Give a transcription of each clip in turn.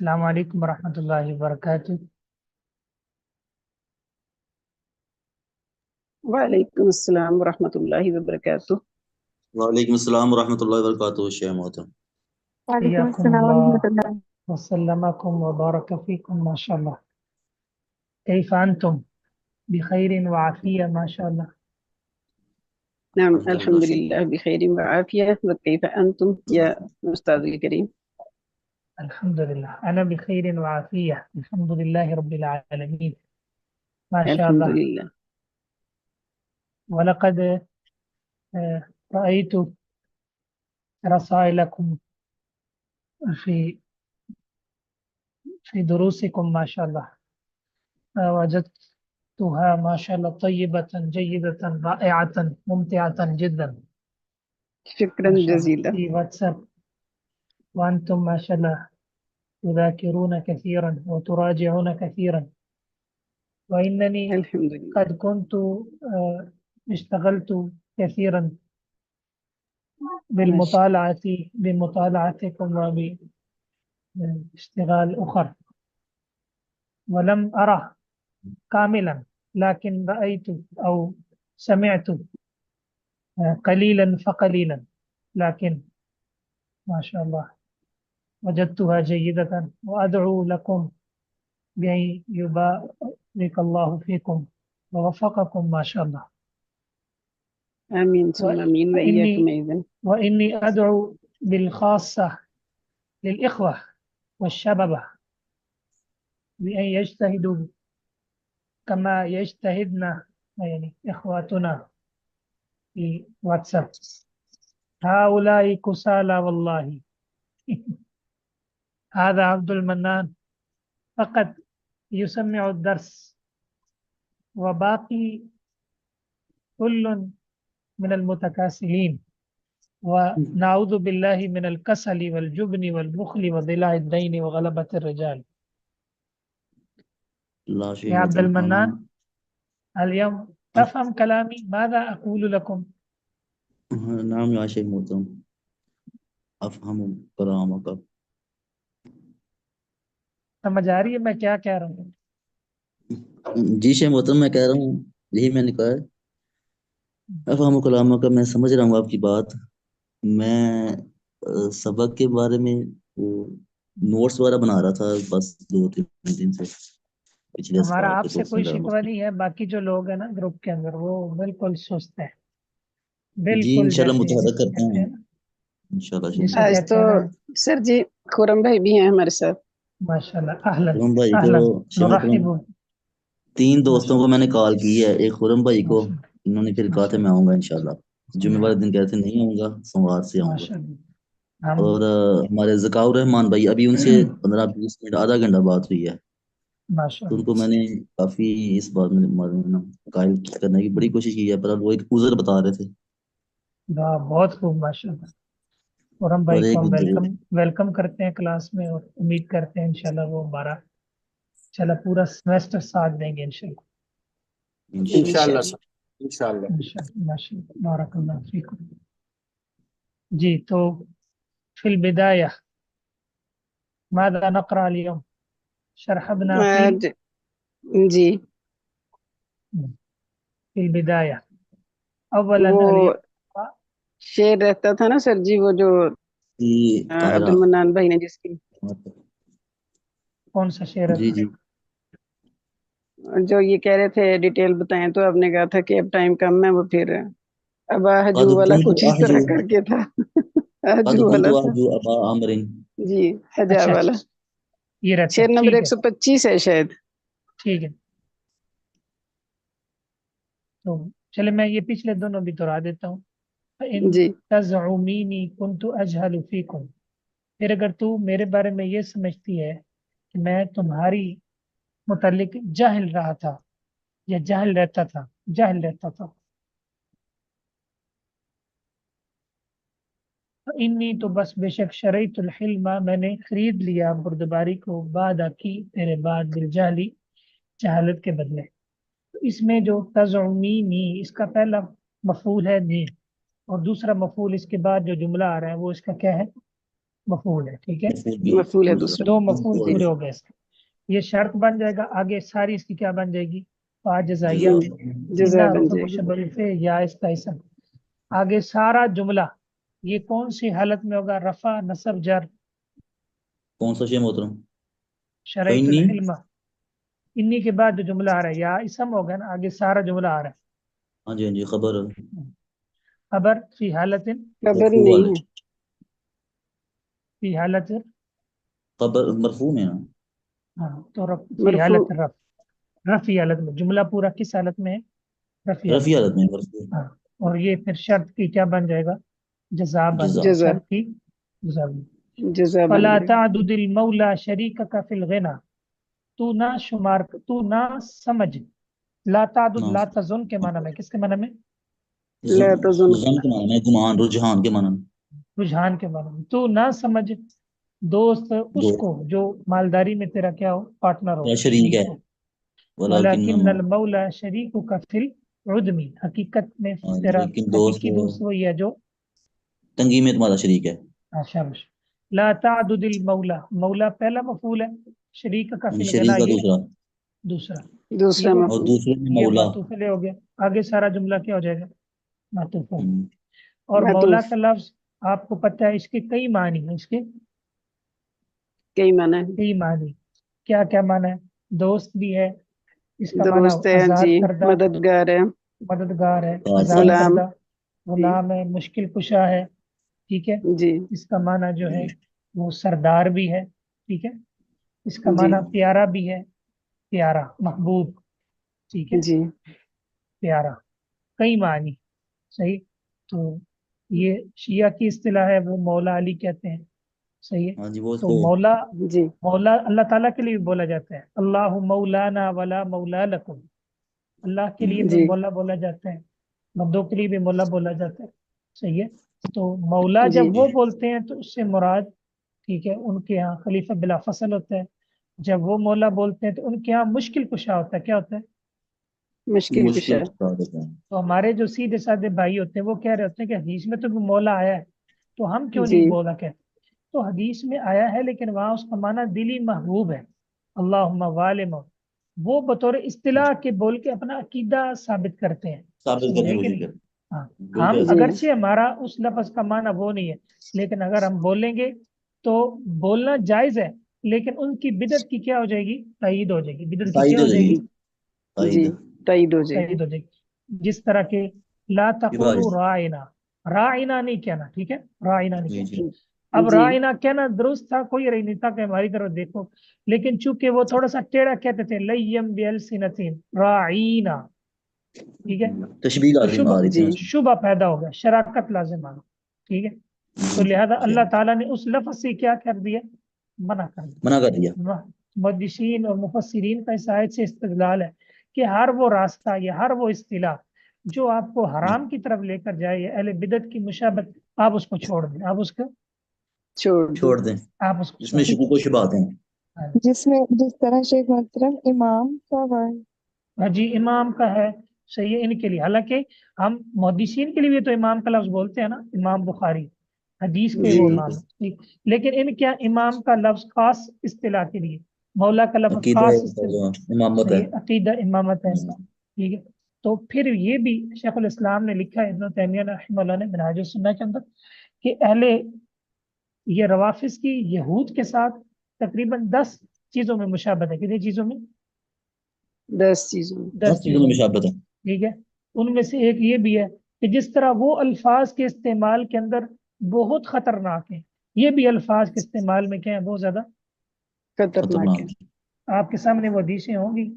السلام علیکم ورحمۃ اللہ وبرکاتہ۔ وعلیکم السلام ورحمۃ اللہ وبرکاتہ۔ وعلیکم السلام ورحمۃ اللہ وبرکاتہ شیخ محترم۔ وعلیکم حیاکم السلام اللہ ورحمۃ اللہ۔ وسلمکم وبارک فیکم ماشاء اللہ۔ کیف انتم؟ بخیر وعافیہ ماشاء اللہ۔ نعم الحمد الحمد للہ للہ بخیر وعافیہ وکیف انتم یا استاذ الکریم؟ الحمدللہ انا بخیر وعافیہ الحمدللہ رب العالمین ماشاء الحمد اللہ۔ للہ۔ ولقد رأيت رسائلكم في دروسكم ما شاء الله، وجدتها ما شاء الله طيبة جيدة رائعة ممتعة جدا شکرا ما شاء الله جزیلا۔ في واتساب، وأنتم ما شاء الله تذاكرون كثيرا وتراجعون كثيرا، وإنني الحمد للہ۔ قد كنت اشتغلت كثيرا بمطالعتكم وباشتغال أخر، ولم أرى كاملا، لكن رأيت أو سمعت قليلا فقليلا، لكن ما شاء الله وجدتها جيدة، وأدعو لكم بأن يبارك الله فيكم ووفقكم ما شاء الله، آمین ثم آمین وإیاکم ایضا۔ وإني أدعو بالخاصة للإخوة والشباب بأن يجتهدوا كما يجتهدنا يعني إخواتنا في واتساب. هؤلاء كسالى والله. هذا عبد المنان فقط يسمع الدرس، وباقي كل من المتكاسلين، ونعوذ بالله من الكسل والجبن والبخل وضلاع الدين وغلبة الرجال. اللہ شیخ يا عبد محترم المنان اليوم تفهم كلامي ماذا أقول لكم؟ نام یا شیخ محترم افہم کلامک۔ سمجھ آ رہی ہے میں کیا کہہ رہا ہوں؟ جی شیخ محترم میں کہہ رہا ہوں، یہی میں نے کہا ہے، افہم کلامک، میں سمجھ رہا ہوں آپ کی بات۔ میں سبق کے بارے میں وہ نوٹس وغیرہ بنا رہا تھا بس 2-3 دن سے، پچھلے ہمارا اسباق آپ کے سے کوئی کوشچن شکوہ نہیں ہے، باقی جو لوگ ہیں نا گروپ کے اندر وہ بالکل سست ہے، جی بالکل انشاءاللہ جیسے متحرک جسے کرتے کہتے ہیں ہیں نا، انشاءاللہ شیخ جسے آج محترم۔ کہتے تو ہیں نا سر جی خورم بھائی بھی ہیں ہمارے ساتھ۔ ماشاءاللہ اہلا خرم بھائی کو اہلا شیخ محترم نرحب 3 دوستوں ماشاء کو میں نے کال کی ہے، ایک خرم بھائی کو اللہ انہوں نے پھر کہا تھا ماشاء میں آؤں گا انشاءاللہ، جمعہ والے دن کہتے نہیں آؤں گا، سوموار سے آؤں گا۔ اللہ ہم اور ہمارے ذکاء الرحمان بھائی ابھی ان سے 15-20 منٹ آدھا گھنٹہ بات ہوئی ہے، ماشاء تو ان اللہ کو میں نے کافی اس بات میں قائل کرنے کی بڑی کوشش کی ہے، پر وہ ایک عذر بتا رہے تھے۔ بہت خوب ماشاء اللہ۔ اور ہم اور بھائی کو ایک ہم ویلکم کرتے ہیں کلاس میں، اور امید کرتے ہیں انشاءاللہ وہ ہمارا انشاءاللہ پورا سمیسٹر ساتھ دیں گے انشاءاللہ۔ انشاءاللہ۔ انشاءاللہ ماشاء اللہ بارک اللہ فیکم۔ جی تو فی البدایہ ماذا نقرأ اليوم؟ شرح ابن عقیل جی فی البدایہ اولا وہ اليوم شعر رہتا تھا نا سر جی، وہ جو جی عبد طاہرہ، المنان بھائی نے جس کی کون سا شعر جی ہے؟ جی جو یہ کہہ رہے تھے ڈیٹیل بتائیں، تو آپ نے کہا تھا کہ اب ٹائم کم ہے، وہ پھر ابا قد حجو والا كنت کچھ اس طرح کر کے تھا۔ قد حجو كنت والا تھا أرجو أبا عمرو۔ جی، حجا اچھا والا یہ رہتا شعر ہے، نمبر ٹھیک ہے 125 ہے شاید۔ ٹھیک ہے۔ تو چلے میں یہ پچھلے دونوں بھی دہرا دیتا ہوں۔ فَإِن جی تَزْعُمِينِي كُنْتُ أَجْهَلُ فِيكُمْ، پھر اگر تو میرے بارے میں یہ سمجھتی ہے کہ میں تمہاری متعلق جاہل رہا تھا یا جاہل رہتا تھا، انی تو بس بے شک شریط الحلم، میں نے خرید لیا بردباری کو، بعد کی تیرے بعد بالجہلی، جہالت کے بدلے۔ تو اس میں جو تزعمینی، اس کا پہلا مفعول ہے نی، اور دوسرا مفعول اس کے بعد جو جملہ آ رہا ہے وہ اس کا کیا ہے؟ مفعول ہے، ٹھیک ہے، مفعول بھی مفعول ہے دوسرا دو دوسرا مفعول جی پورے ہو گئے اس کے. یہ شرط بن جائے گا. آگے ساری اس کی کیا بن جائے گی؟ فا جزائیہ، جزا انہ بن حروف جائے گی. مشبہ سے یا اس کا اسم. آگے سارا جملہ یہ کون سی حالت میں ہوگا؟ رفع، نصب، جر. کون سا شیخ محترم؟ شرعیت فإنی، الحلم، انہی کے بعد جو جملہ آ رہا ہے یا اسم ہوگا نا، آگے سارا جملہ آ رہا ہاں جی ہاں جی، خبر ہے. خبر فی حالت، خبر مرفوع نہیں والے، ہے. فی حالت، خبر مرفوع میں نا، ہاں تو فی مرفوع حالت رفی حالت میں. جملہ پورا کس حالت میں ہے؟ رفی حالت رفیع میں. حالت میں مرفوع. ہاں، اور یہ پھر شرط کی کیا بن جائے گا؟ جزا بن جزا. جائے گا. جزا شرط کی جزا بن. جزا بن فلا جائے گی. تعدد المولا شریکک فی الغنا، تو نہ شمار، تو نہ سمجھ. لا تعدد، نہ لا تظن کے معنی میں، کس کے معنی میں؟ لا تظن زن کے معنی میں، گمان، رجحان کے معنی میں. رجحان کے معنی میں. تو نہ سمجھ دوست اس دو کو جو مالداری میں تیرا کیا ہو؟ پارٹنر ہو، یا شریک ہے، ہو. ولیکن ولیکنما، المولا شریکک فی العدمی، حقیقت میں ہاں جی، تیرا لیکن دوست حقیقی دوست وہی ہے جو تنگی میں تمہارا شریک ہے. شاباش. لا تعدد المولا، مولا پہلا مفعول ہے، شریک کا فی الغنا شریک کا یہ دوسرا، دوسرا. دوسرا ٹھیک ہے، اور مفعول. دوسرے میں یہ مولا. معطوف علیہ ہو گیا. آگے سارا جملہ کیا ہو جائے گا؟ معطوف ہو. ہم، اور مولا معطوف کا لفظ آپ کو پتہ ہے اس کے کئی معنی ہیں. اس کے کئی معنی ہے. کئی معنی کیا کیا معنی ہے؟ دوست بھی ہے، اس کا معنی دوست ہے آزاد جی، کردہ، مددگار ہے، مددگار ہے، کارساز. آزاد غلام کردہ، جی غلام ہے، مشکل کشا ہے. ٹھیک ہے، جی اس کا معنی جو ہے جی وہ سردار بھی ہے. ٹھیک ہے، اس کا جی معنی پیارا بھی ہے، پیارا، محبوب. ٹھیک ہے، جی پیارا، کئی معنی. صحیح. تو یہ شیعہ کی اصطلاح ہے، وہ مولا علی کہتے ہیں. صحیح ہے. ہاں جی، وہ تو تو مولا، جی مولا اللہ تعالیٰ کے لیے بھی بولا جاتا ہے، اللہ مولانا ولا مولا لکم. اللہ کے لیے بھی جی مولا بولا جاتا ہے، بندوں کے لیے بھی مولا بولا جاتا ہے. صحیح ہے. تو مولا جی جب وہ بولتے ہیں تو اس سے مراد، ٹھیک ہے، ان کے ہاں خلیفہ بلا فصل ہوتا ہے. جب وہ مولا بولتے ہیں تو ان کے ہاں مشکل کشا ہوتا ہے. کیا ہوتا ہے؟ مشکل کشا. مشکل بتا دیتا ہے. تو ہمارے جو سیدھے سادے بھائی ہوتے ہیں وہ کہہ رہے ہوتے ہیں کہ حدیث میں تو وہ مولا آیا ہے، تو ہم کیوں جی نہیں بولا کہتے؟ تو حدیث میں آیا ہے لیکن وہاں اس کا معنی دلی محبوب ہے، اللہم والم. وہ بطور اصطلاح کے بول کے اپنا عقیدہ ثابت کرتے ہیں. ثابت صحیح کرنے ہے کی کہ کوشش نہیں؟ کرتے ہاں. ہیں. ہم بالکل ایسا جی ہی. اگرچہ ہمارا اس لفظ کا معنی وہ نہیں ہے، لیکن اگر ہم بولیں گے تو بولنا جائز ہے، لیکن ان کی بدعت کی کیا ہو جائے گی؟ تائید ہو جائے گی. بدعت کی تائید کیا ہو ہو جائے جائے گی. گی؟ تائید. جی تائید ہو جائے گی. تائید ہو جائے گی. جس طرح کے لا تقولوا رائنا، رائنا نہیں کہنا. ٹھیک ہے، رائنا نہیں جی کہنا. جی اب جی رائنا کہنا درست تھا، کوئی رہی نہیں تھا کہ ہماری طرف دیکھو، لیکن چونکہ وہ تھوڑا سا ٹیڑھا کہتے تھے، لیم بالسنتین رائنا. ٹھیک ہے، تشبیہ تو لازم شبہ، آ رہی تھی جی اس میں. شبہ پیدا ہو گیا، شراکت لازم آ گئی. ٹھیک ہے، تو لہذا جی اللہ تعالیٰ نے اس لفظ سے کیا کر دیا؟ منع کر منع کر دیا. دیا. محدثین اور مفسرین کا اس آیت سے استدلال ہے کہ ہر وہ راستہ یا ہر وہ اصطلاح جو آپ کو حرام کی طرف لے کر جائے یا اہل بدعت کی مشابہت، آپ اس کو چھوڑ دیں. آپ اس کو چھوڑ دیں. چھوڑ دیں آپ اس کو جس چھوڑ میں دیں. شکوک و شبہات ہیں. ہاں جس میں جس طرح شیخ محترم امام کا ورڈ ہاں جی، امام کا ہے. صحیح ہے ان کے لیے. حالانکہ ہم محدثین کے لیے بھی تو امام کا لفظ بولتے ہیں نا، امام بخاری حدیث کے جی وہ بالکل. امام ہیں. ٹھیک. لیکن ان کیا امام کا لفظ خاص اصطلاح کے لیے، مولا کا لفظ عقیدہ خاص اصطلاح. امامت ہے. صحیح ہے، عقیدہ امامت ہے. ٹھیک ہے. تو پھر یہ بھی شیخ الاسلام نے لکھا ہے، ابن تیمیہ رحمہ اللہ نے منہاج السنہ کے اندر، کہ اہل یہ روافظ کی یہود کے ساتھ تقریباً 10 چیزوں میں مشابہت ہے. کتنی چیزوں میں؟ 10 چیزوں. 10 چیزوں میں چیزوں میں. مشابہت ہے. ٹھیک ہے. ان میں سے ایک یہ بھی ہے کہ جس طرح وہ الفاظ کے استعمال کے اندر بہت خطرناک ہیں، یہ بھی الفاظ کے استعمال میں کیا ہے؟ بہت زیادہ خطرناک ہے. خطرناک. آپ کے سامنے وہ حدیثیں ہوں گی.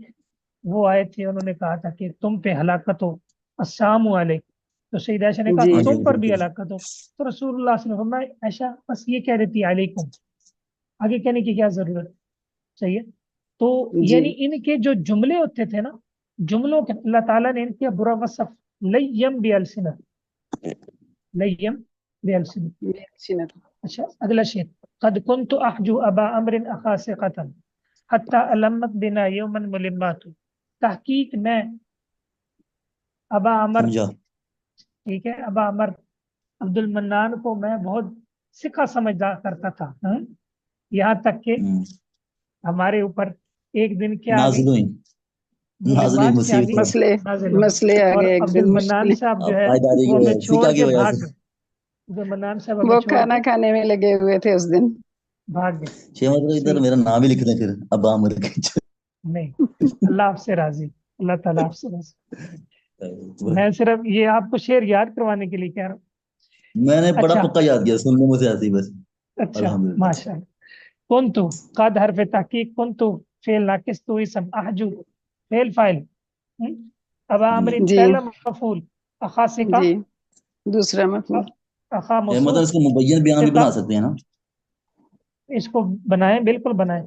وہ آئے تھے، انہوں نے کہا تھا کہ تم پہ ہلاکت ہو، السلام علیکم. تو سید عائشہ نے کہا جی ہاں جی تم پر بھی بالکل. ہلاکت ہو. تو رسول اللہ صلی اللہ علیہ وسلم نے فرمایا عائشہ بس یہ کہہ دیتی علیکم، آگے کہنے کی کیا ضرورت؟ صحیح ہے. تو جی یعنی ان کے جو جملے ہوتے تھے نا، جملوں کے اللہ تعالیٰ نے ان کے برا وصف، لیم بالسنت، لیم بالسنت. اچھی نہ. اچھا، اگلا شیء، قد كنت احجو ابا امر اخا ثقة حتى علمت بنا یوما ملمات. تحقیق میں ابا امر، سمجھا. ٹھیک ہے، ابا امر عبد المنان کو میں بہت सिखा समझा करता था। यहाँ तक कि हमारे ऊपर एक दिन क्या आ गई, नाजिल हुई मुलिमात क्या आ गई, मुसीबत मसले नाजिल हो गई। मसले आ और गए एक अब्दुल दिन, मन्नान मुश्किलें। साहब जो अब है पायदारी वो हमें की छोड़ सिका की के वजह भाग से। गए। अब्दुल मन्नान साहब हमें वो छोड़ खाना के खाने में लगे हुए थे उस दिन। भाग गए। शेख मतलब इधर सही, मेरा नाम ही लिख दें फिर अब आमिर के। नहीं, अल्लाह आपसे राजी, अल्लाह ताला आपसे राजी। मैं सिर्फ ये आपको शेर याद करवाने के लिए कह रहा हूँ। मैंने बड़ा अच्छा, पक्का याद किया, सुनने में से ऐसे ही बस। अच्छा, अल्हम्दुलिल्लाह। माशाल्लाह। कुंतु कद हरफ ताकीद, कुंतु फेल नाकिस, तू इसम, अहजु फेल फाइल, अब जी आमरिन जी पहला मफूल, अखा सिका, जी, दूसरा मफहूम। अखा ये मतलब मौसूफ, इसको मुबय्यन बयान भी सिका। बना सकते हैं ना। इसको बनाएं, बिल्कुल बनाएं,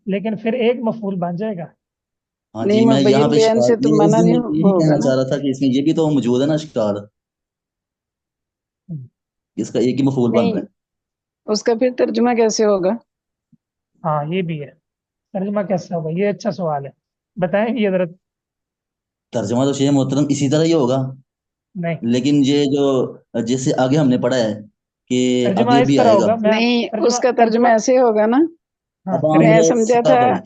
लेकिन फिर एक मफूल बन जाएगा। हाँ नहीं, जी, मैं यहाँ मुबय्यन पे बयान शिकार, से तो ये उस मना दिन नहीं यही होगा कहना ना। चाह रहा था कि इसमें ये भी तो मौजूद है ना शिकार, इसका एक ही मफूल बन रहा नहीं, है। उसका फिर तर्जुमा कैसे होगा? हाँ, ये भी है। तर्जुमा कैसा होगा, ये अच्छा सवाल है, बताएं ये जरा। तर्जमा तो शेख मोहतरम इसी तरह ही होगा, नहीं, लेकिन ये जो जैसे आगे हमने पढ़ा है कि तर्जुमा आगे इस भी तरह आएगा। होगा, मैं नहीं, तर्जुमा उसका तर्जुमा तर्जुमा ऐसे होगा ना। हाँ, अब मैं आमिर समझा सिका था भाई।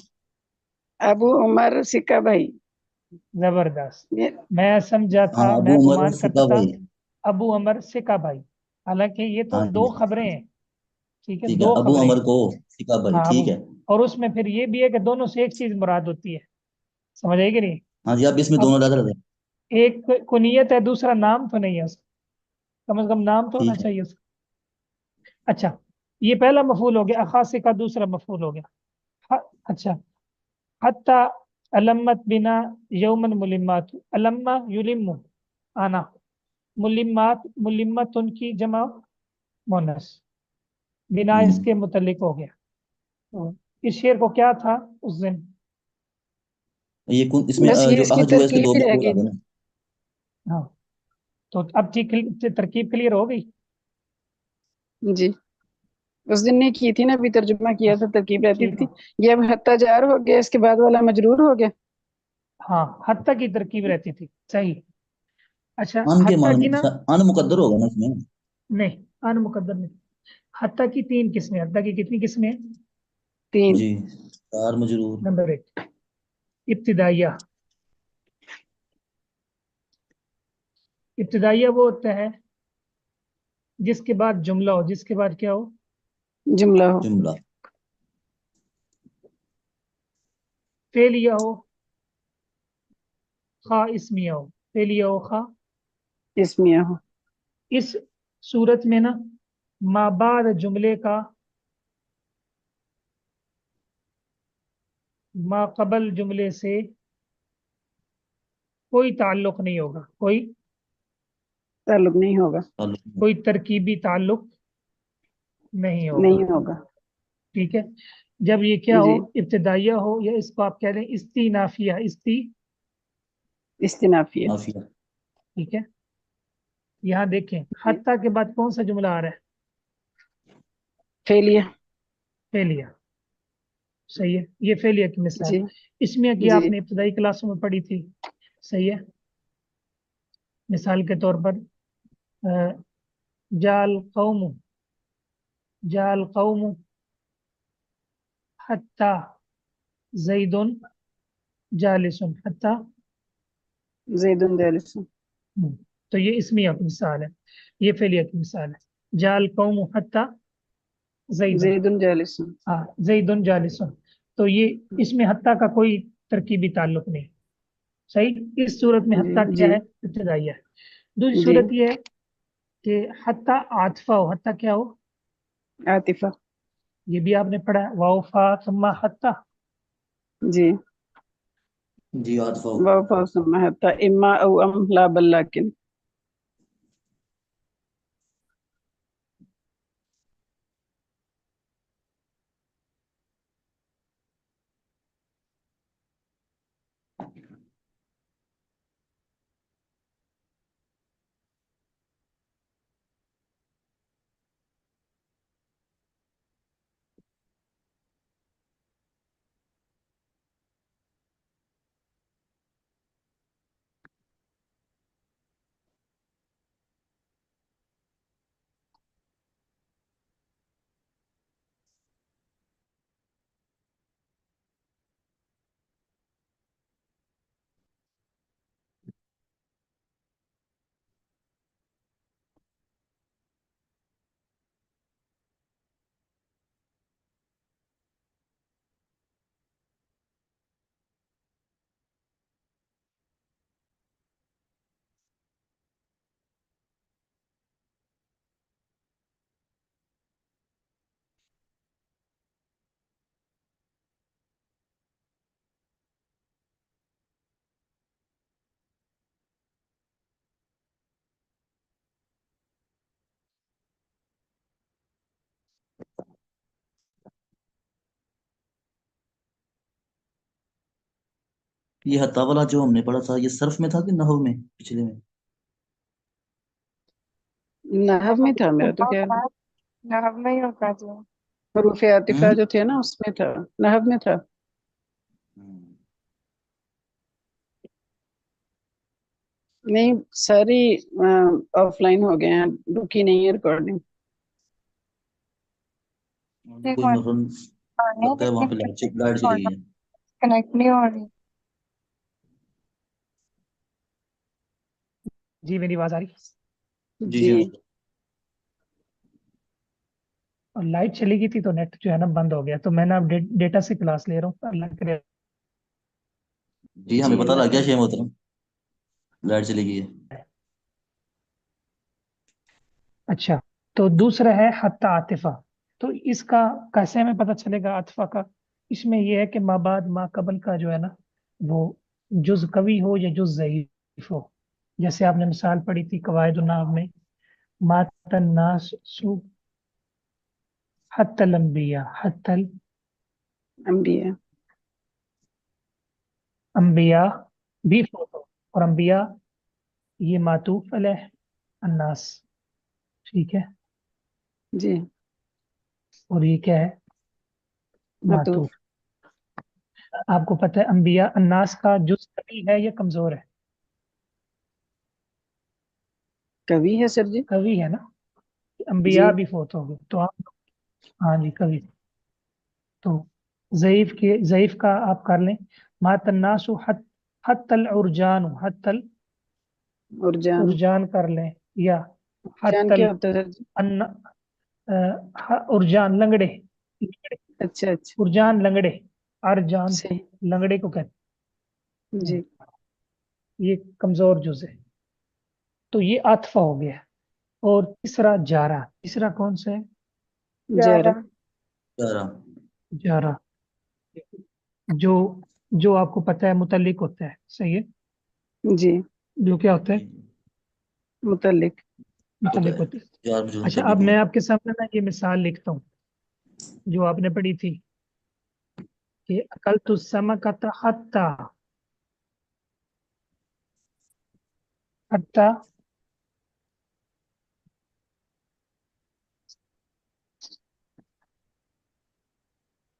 अबू उमर सिक्का भाई। जबरदस्त। ये मैं समझा हाँ, था, अबू मैं उमर गुमान करता सिका था भाई। अबू अमर सिका भाई। हालांकि ये तो हाँ दो जी, खबरें हैं, ठीक है, ठीक है, दो अबू खबरें उमर हैं। को सिका भाई, हाँ, ठीक अबू, है। और उसमें फिर ये भी है कि दोनों से एक चीज मुराद होती है, समझ आएगी नहीं। हाँ जी, अब इसमें अब दोनों लग रहे थे। एक कुनियत है, दूसरा नाम तो नहीं है उसका, कम से कम नाम तो होना ठीक है। चाहिए उसका। अच्छा, ये पहला मफूल हो गया, अखासे का दूसरा मफूल हो गया। अच्छा, हत्ता अलम्मत बिना यौमन मुलिम्मात, अलम्मा युलिम्मु आना, मुलिम्मात मुलिम्मत उनकी जमा मोनस, बिना हम्म, इसके मुतल्लिक हो गया। तो इस शेर को क्या था उस दिन। ये इसमें बस ये जो इसकी अहजु है इसके तरकीब दो ही रह मफूल आ गई। गए ना। हाँ, तो अब ठीक, तरकीब क्लियर हो गई। जी, उस दिन ने की थी ना, अभी तर्जुमा किया था, तरकीब रहती ठीक थी। हो, ये अब हत्ता जार हो गया, इसके बाद वाला मजरूर हो गया। हाँ, हत्ता की तरकीब रहती थी, सही। अच्छा, अन के हत्ता मान की में ना, अन मुकद्दर होगा ना इसमें। नहीं, अन मुकद्दर नहीं। हत्ता की तीन किस्में, हत्ता की कितनी किस्में हैं? 3। जी, चार मजरूर। नंबर एक, इब्तिदाइया। इब्तिदाइया वो होता है जिसके बाद जुमला हो, जिसके बाद क्या हो, जुमला हो। जुमला। फेलिया हो, खा इसमिया हो, फेलिया हो खा। इसमिया हो। इस सूरत में ना, माबाद जुमले का माकबल जुमले से कोई ताल्लुक नहीं होगा, कोई ताल्लुक नहीं होगा। ताल्लुक। कोई तरकीबी ताल्लुक नहीं होगा। नहीं होगा। ठीक है, जब ये क्या हो, जी, इब्तिदाइया हो, या इसको आप कह दें इस्तीनाफिया, इस्तिनाफिया। माफिया। ठीक है। यहाँ देखें, जी, हत्ता के बाद कौन सा जुमला आ रहा है, फेलिया। फेलिया। सही है, ये फेलिया की मिसाल। जी इसमें कि जी आपने इब्तदाई क्लासों में पढ़ी थी, सही है। मिसाल के तौर पर अ, जाल कौम, जाल कौम हत्ता जैदुन जालिसुन, हत्ता। जैदुन जालिसून। तो ये इसमिया की मिसाल है, ये फेलिया की मिसाल है। जाल कौम हत्ता जैदुन, जैदुन जालिसून। हाँ, जैदुन जालिसुन। तो ये, इसमें हत्ता का कोई तरकीबी ताल्लुक नहीं। सही, इस सूरत में जी हत्ता क्या जी है, इब्तिदाइया है। दूसरी जी, सूरत ये है कि हत्ता आतफा हो, हत्ता क्या हो, आतिफा। ये भी आपने पढ़ा है, वाउफा सुम्मा हत्ता। जी, जी, आतफा। वफ़ा सुम्मा हत्ता इम्मा औ अम ला बल लाकिन। یہ حتی والا جو ہم نے پڑھا تھا، یہ صرف میں تھا کہ نحو میں پچھلے میں؟ نحو میں تھا میرا تو خیال ہے، نحو میں ہی ہوگا جی. حروف عاطفہ جو تھے نا اس میں تھا، نحو میں تھا. نہیں ساری آف لائن ہو گئے ہیں، رکی نہیں ہے ریکارڈنگ. کوئی مثلاً لگتا ہے وہاں پہ لائٹ چلی گئی ہے. کنیکٹ نہیں ہو رہی. جی میری آواز آ رہی؟ جی جی اور لائٹ چلی گئی تھی تو نیٹ جو ہے نا بند ہو گیا، تو میں نا اب ڈیٹا سے کلاس لے رہا ہوں. اللہ کرے. جی ہمیں پتہ اللہ لگ گیا خیر. شیخ محترم، لائٹ چلی گئی ہے. اچھا، تو دوسرا ہے حتی عاطفہ. تو اس کا کیسے ہمیں پتہ چلے گا عاطفہ کا؟ اس میں یہ ہے کہ ما بعد ما قبل کا جو ہے نا وہ جز قوی ہو یا جز ضعیف ہو. جیسے آپ نے مثال پڑھی تھی قواعد النحو میں، مات الناس سو حتی الانبیاء، حتی انبیاء. الانبیاء بھی فوت ہو، اور انبیاء یہ معطوف علیہ الناس. ٹھیک ہے، جی اور یہ کیا ہے؟ معطوف. معطوف. آپ کو پتہ ہے انبیاء الناس کا جز قوی ہے یا کمزور ہے؟ کبھی ہے سر جی. قوی ہے نا، جی انبیاء بھی فوت ہو گئے تو آپ. ہاں جی قوی. تو ضعیف کا آپ کر لیں مات الناس حتی العرجان، حتی اور جان. العرجان کر لیں، یا جان حتی کیا ہوتا ہے سر جی؟ ارجان لنگڑے. اچھا اچھا ارجان لنگڑے، ارجان صحیح. لنگڑے کو کہتے ہیں. جی یہ کمزور جز ہے. تو یہ عاطفہ ہو گیا. اور تیسرا جارا. تیسرا کون سا ہے؟ جارا. چارہ. جارا، جو جو آپ کو پتہ ہے متعلق ہوتا ہے. صحیح ہے، جی جو کیا ہوتا ہے؟ متعلق. متعلق ہوتا ہے. یار مجھے اچھا، متعلق اب ہو. میں آپ کے سامنے نا یہ مثال لکھتا ہوں جو آپ نے پڑھی تھی کہ اکلت السمکۃ حتی، حتی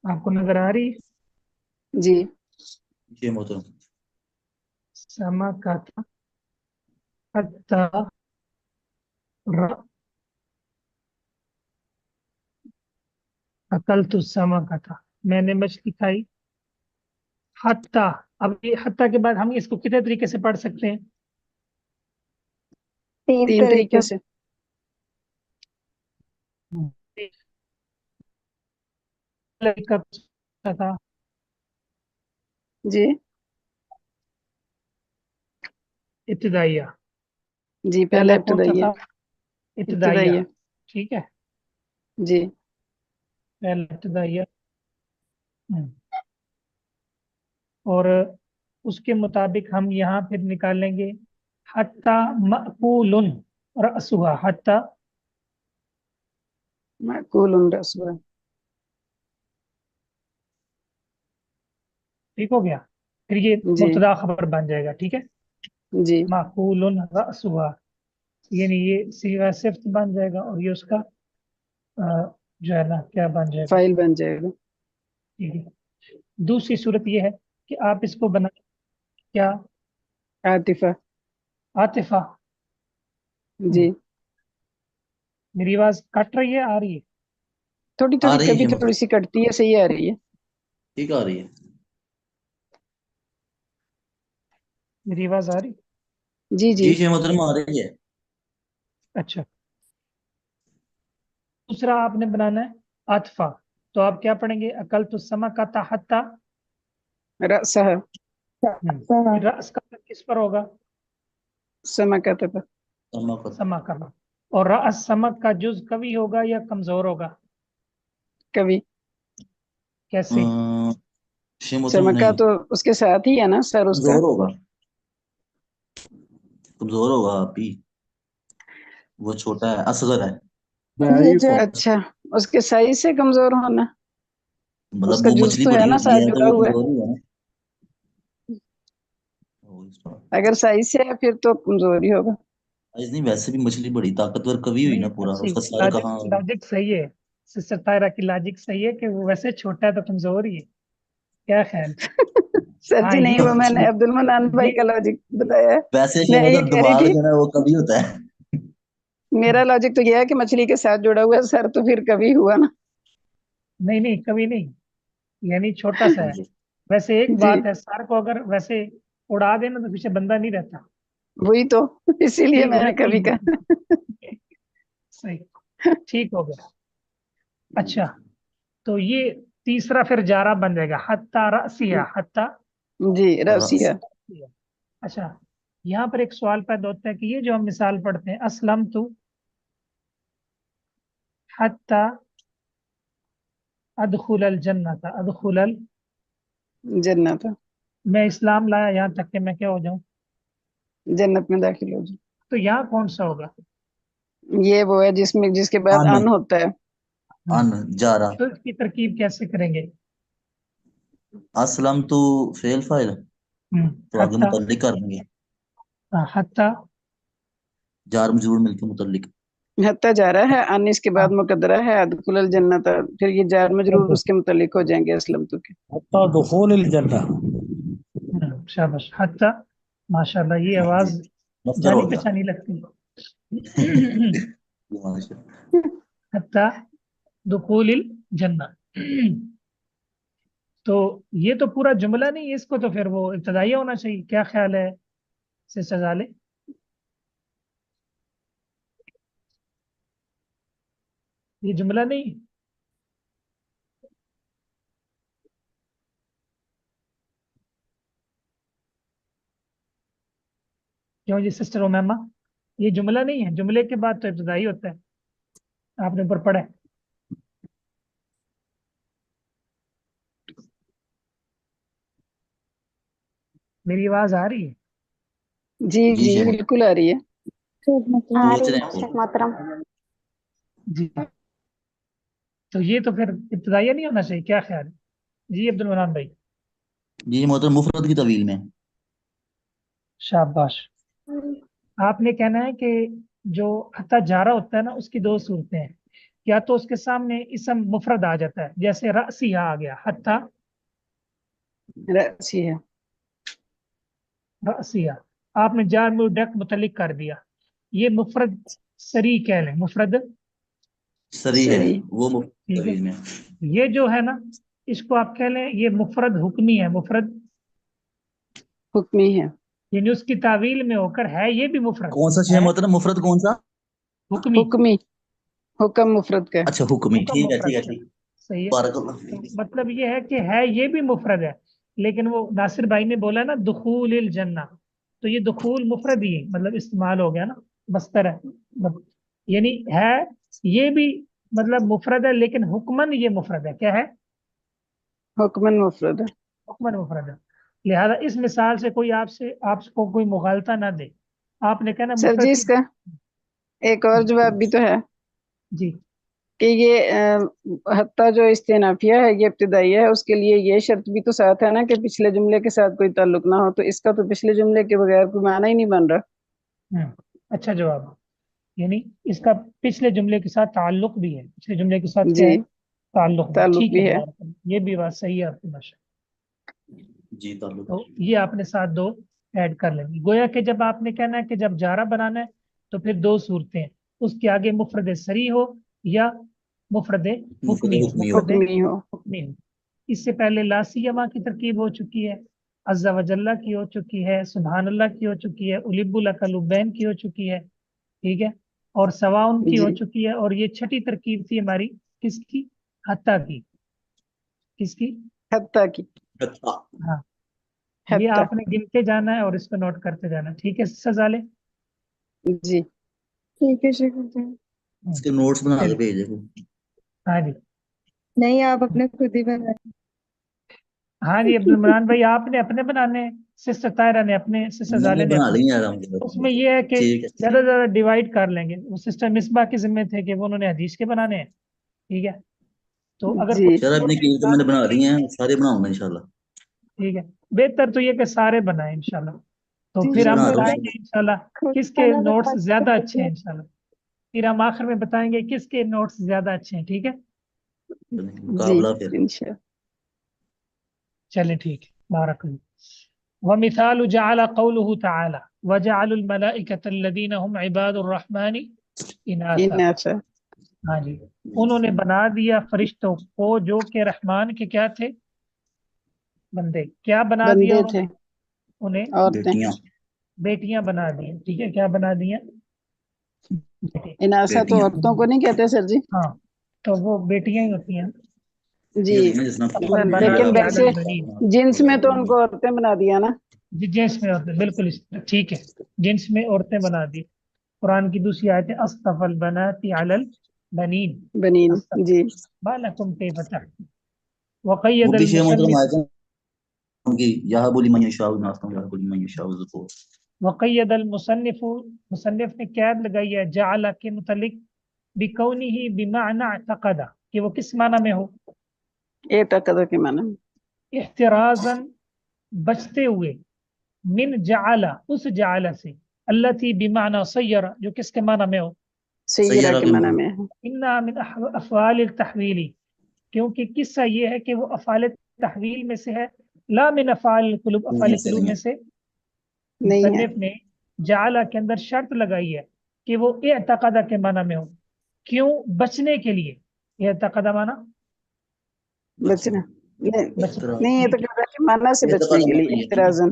آپ کو نظر آ رہی ہے؟ جی جی محترم. سمکۃ حتی اکلت السمکۃ، میں نے مچھلی کھائی. حتی، اب یہ حتی کے بعد ہم اس کو کتنے طریقے سے پڑھ سکتے ہیں؟ تین 3 طریقے طریقے سے. طریقہ تھا جی ابتدائیہ. جی پہلا پہلا کون سا ابتدائی ہے. تھا؟ ابتدائیہ. ابتدائی ہے. ٹھیک ہے، جی پہلا ابتدائیہ. اور اس کے مطابق ہم یہاں پھر نکالیں گے حتی مأکول رأسها. حتی معقول رسول. ٹھیک ہو گیا، پھر یہ جی مبتدا خبر بن جائے گا. ٹھیک ہے، جی معقول رأسها، یعنی یہ صیغہ صفت بن جائے گا، اور یہ اس کا جو ہے نا کیا بن جائے گا. فائل بن جائے گا. ٹھیک ہے. دوسری صورت یہ ہے کہ آپ اس کو بنا کیا؟ عاطفہ. عاطفہ. جی میری آواز کٹ رہی ہے، آ رہی ہے؟ تھوڑی آ تھوڑی رہی ہے کبھی شیخ تھوڑی محترم، سی کٹتی ہے، صحیح آ رہی ہے. ٹھیک آ رہی ہے. میری آواز آ رہی؟ جی جی جی شیخ محترم آ رہی ہے. اچھا، دوسرا آپ نے بنانا ہے عاطفہ. تو آپ کیا پڑھیں گے؟ اکلت السمکۃ حتی. رأسها. رأس کا کس پر ہوگا؟ سمکۃ پر. سماقت. سما کرنا. اور رأس سمک کا جز قوی ہوگا یا کمزور ہوگا؟ کبھی. کیسے؟ شیخ محترم سمکہ نہیں، تو اس کے ساتھ ہی ہے نا سر اس کا. کمزور ہوگا. کمزور ہوگا آپ ہی، وہ چھوٹا ہے، اصغر ہے. یہ جو اچھا اس کے سائز سے کمزور ہونا. اس مطلب کا وہ جز مچھلی تو ہے بڑی نا ہوتی ساتھ ہے تو جڑا وہ ہوا ہے. کمزور ہی ہے نا. अगर साइज से है फिर तो कमजोर ही होगा। साइज नहीं, वैसे भी मछली बड़ी ताकतवर कवि हुई नहीं ना पूरा, अच्छी उसका सर लॉजिक कहाँ। लॉजिक सही है। सिस्टर तायरा की लॉजिक सही है कि वो वैसे छोटा है तो कमजोर ही है। क्या ख्याल? सर हाँ जी नहीं, ये वो मैंने अब्दुल मनान भाई ये का लॉजिक बताया है। वैसे मैं ये मतलब कह रही दिमाग थी, जो है वो कवि होता है। मेरा लॉजिक तो ये है कि मछली के साथ जुड़ा हुआ है सर, तो फिर कभी हुआ ना। नहीं नहीं कभी नहीं, यानी छोटा सा है। वैसे एक जी बात है, सर को अगर वैसे उड़ा देना तो पीछे बंदा नहीं रहता। वही तो, इसीलिए ठीक मैंने वैसे कभी ही है। कहा। सही, ठीक हो गया। अच्छा, तो ये तीसरा फिर जारा बन जाएगा, हत्ता रसिया, हत्ता जी रस। रसिया। रसिया। अच्छा, यहाँ पर एक सवाल पैदा होता है कि ये जो हम मिसाल पढ़ते हैं, असलम तू हत्ता अदखुलल जन्नत, अदखुलल, जन्नत, मैं इस्लाम लाया यहाँ तक कि मैं क्या हो जाऊं, जन्नत में दाखिल हो तो यहाँ कौन सा होगा? जाए। ये वो है जिसमें जिसके बाद अन, अन होता है। अन, जारा। तो इसकी तरकीब कैसे करेंगे? असलम तो फेल फाइल, तो आगे हत्ता, मुतल्लिक कर देंगे, हाँ, हत्ता, जार मजरूर मिलके मुतल्लिक। हत्ता जा रहा है, अन इसके बाद हाँ, मुकद्दरा है, अदखुलल जन्नत, फिर ये जार मजरूर उसके मुतल्लिक हो जाएंगे असलम तो के। حتى دخول الجنة. शाबाश, हत्ता, माशाल्लाह, ये हाँ जी, आवाज मस्टर हो जानी गया। पहचानी लगती है। माशा। हत्ता दुखूलिल जन्नत। तो ये तो पूरा जुमला नहीं है, इसको तो फिर वो इब्तदाइया होना चाहिए, क्या ख्याल है सिस्टर जाले? ये जुमला नहीं है। क्यों जी सिस्टर उमैमा, ये जुमला नहीं है, जुमले के बाद तो इब्तदाई होता है, आपने ऊपर पढ़ा है। मेरी आवाज आ रही है? जी जी जी शेख, बिल्कुल आ रही है। शेख मतलब सोच रहे हैं शेख मोहतरम। जी, तो ये तो फिर इब्तदाइया नहीं होना चाहिए, क्या ख्याल है? जी अब्दुल मनान भाई। जी मोहतरम मुफरत की तवील में। शाबाश, आपने कहना है कि जो हत्ता जारा होता है ना, उसकी दो सूरतें हैं। या तो उसके सामने इसम मुफरद आ जाता है, जैसे रसिया आ गया, हत्ता रसिया, रसिया, आपने जार में डक मुतलिक कर दिया, ये मुफरद सरी कह लें, मुफरद सरी है, सरी, वो मुफरत ठीक है। तवील में। ये जो है ना, इसको आप कह लें ये मुफरद हुक्मी है, मुफरद, हुक्मी है। यानी उसकी तावील में होकर है, ये भी मुफरद कौन सा शेख है, मोहतरम, मुफरत कौन सा? हुक्मी, हुक्मी, हुक्म मुफरत का। अच्छा हुक्मी, हुक्म ठीक है ठीक मुफरद है का, ठीक। सही है। बारकल्लाह तो फीक। मतलब ये है कि है ये भी मुफरद है, लेकिन वो नासिर भाई ने बोला ना दुखूल जन्ना, तो ये दुखूल मुफरद ही है, मतलब इस्तेमाल हो गया ना, बस्तर है, मतलब यानी है ये भी, मतलब मुफरद है, लेकिन हुक्मन ये मुफरद है, क्या है? हुक्मन मुफरत है। हुक्मन मुफरद है। लिहाजा इस मिसाल से कोई आपसे आपको कोई मुगालता ना दे, आपने कहना सर जी मुफरद की। इसका एक और जवाब भी तो है जी, कि ये हत्ता जो इस्तेनाफिया है, ये इब्तिदाइया है, उसके लिए ये शर्त भी तो साथ है ना कि पिछले जुमले के साथ कोई ताल्लुक ना हो, तो इसका तो पिछले जुमले के बगैर कोई माना ही नहीं बन रहा। अच्छा जवाब, यानी इसका पिछले जुमले के साथ ताल्लुक भी है, पिछले जुमले के साथ क्या जी है? ताल्लुक भी, ताल्लुक ठीक है, भी है। मुबारक, ये भी बात सही है आपकी माशा। जी ताल्लुक। तो ये आपने साथ दो ऐड कर लेंगे, गोया कि जब आपने कहना है कि जब जारा बनाना है तो फिर दो सूरतें हैं, उसके आगे मुफरद सरी हो या मुफरद हुक्मी मुफरत हो, हुक्मी हो। मुफरद हुक्मी हो। हुक्मी हो। इससे पहले ला सियमा की तरकीब हो चुकी है, अज़्ज़ा वजल्ला की हो चुकी है, सुबहान अल्लाह की हो चुकी है, उलिब्बुल अकलुबैन की हो चुकी है, ठीक है, और सवाउन की हो जी चुकी है, और ये छठी तरकीब थी हमारी, किसकी? हत्ता की, किसकी? हत्ता की, हाँ, ये हत्ता। आपने गिनते जाना है और इसको नोट करते जाना है, ठीक है सजाले? जी ठीक है शेख मतलब। इसके नोट्स बना के चलिए, भेज दे। हाँ जी, नहीं आप अपने खुद ही बनाए। हाँ जी अब्दुल मनान भाई, आपने अपने बनाने हैं, सिस्टर तायरा ने अपने, सिस्टर मैंने जाले ने बना अपने। ली यार हम। उसमें ये है कि ठीक है ज्यादा से ज्यादा डिवाइड कर लेंगे, वो सिस्टर मिसबा के जिम्मे थे कि वो उन्होंने हदीस के बनाने हैं, ठीक है, तो अगर जी। कोई सर अपनी छोटे कील तो मैंने साथ, बना ली हैं, सारे बनाऊंगा इंशाल्लाह। ठीक है, बेहतर तो ये कि सारे बनाए इंशाल्लाह, تو جی پھر ہم اتنا بالکل بتائیں گے انشاءاللہ کس کے کھانا نوٹس بتا زیادہ کے اچھے ہیں انشاءاللہ، پھر ہم آخر میں بتائیں گے کس کے نوٹس زیادہ اچھے ہیں، ٹھیک ہے؟ جی مقابلہ پھر انشاء چلے ٹھیک ہے، بارک اللہ۔ ومثال جعل قوله تعالی وجعل الملائکۃ الذین هم عباد الرحمن اناثا، اناثا، ہاں جی، انہوں نے بنا دیا فرشتوں کو جو کہ رحمان کے کیا تھے، بندے، کیا بنا دیا بندے انہوں تھے، نے؟ انہیں عورتیں، بیٹیاں بیٹیاں بنا دی، ٹھیک ہے، کیا بنا دیا؟ بیٹے، اناثا تو بیٹیاں عورتوں کو نہیں کہتے سر جی؟ ہاں تو وہ بیٹیاں ہی ہوتی ہیں، جی جس طرح فقل لیکن بنات علی ویسے البنین، جنس میں تو ان کو عورتیں بنا دیا نا۔ جنس میں عورتیں، بالکل اس طرح، ٹھیک ہے، جنس میں عورتیں بنا دی۔ قرآن کی دوسری آیت ہے اصطفى البنات علی البنین، بنین، اصطفى جی ما لکم کیف تحکمون۔ وہ وقید بھی شیخ محترم المصنف، آئے تھے یہاں بولی من یشاء ناصر یہاں بولی من یشاء ذکور وقید المصنف، مصنف نے قید لگائی ہے جعل کے متعلق بکونہ بمعنی اعتقد، کہ وہ کس معنی میں ہو؟ اعتقاد کے معنی میں، احترازا، بچتے ہوئے، من جعل، اس جعل سے، التي بمعنی سیر، جو کس کے معنی میں ہو؟ سیرہ سیارہ کے کے معنی معنی میں ہے۔ انہا من افعال التحویلی، کیونکہ قصہ یہ ہے کہ وہ افعال تحویل میں سے ہے، لا من افعال القلوب، افعال قلوب میں سے۔ نہیں ہے، مصنف نے جعل کے اندر شرط لگائی ہے کہ وہ اعتقادہ کے معنی میں ہو، کیوں؟ بچنے کے لیے، اعتقادہ معنی بچنا بچنے کے نہیں، لیے، اعتقاد کے معنی سے بچنے اعتقاد کے لیے، معنی یہ نہیں ہے احترازن،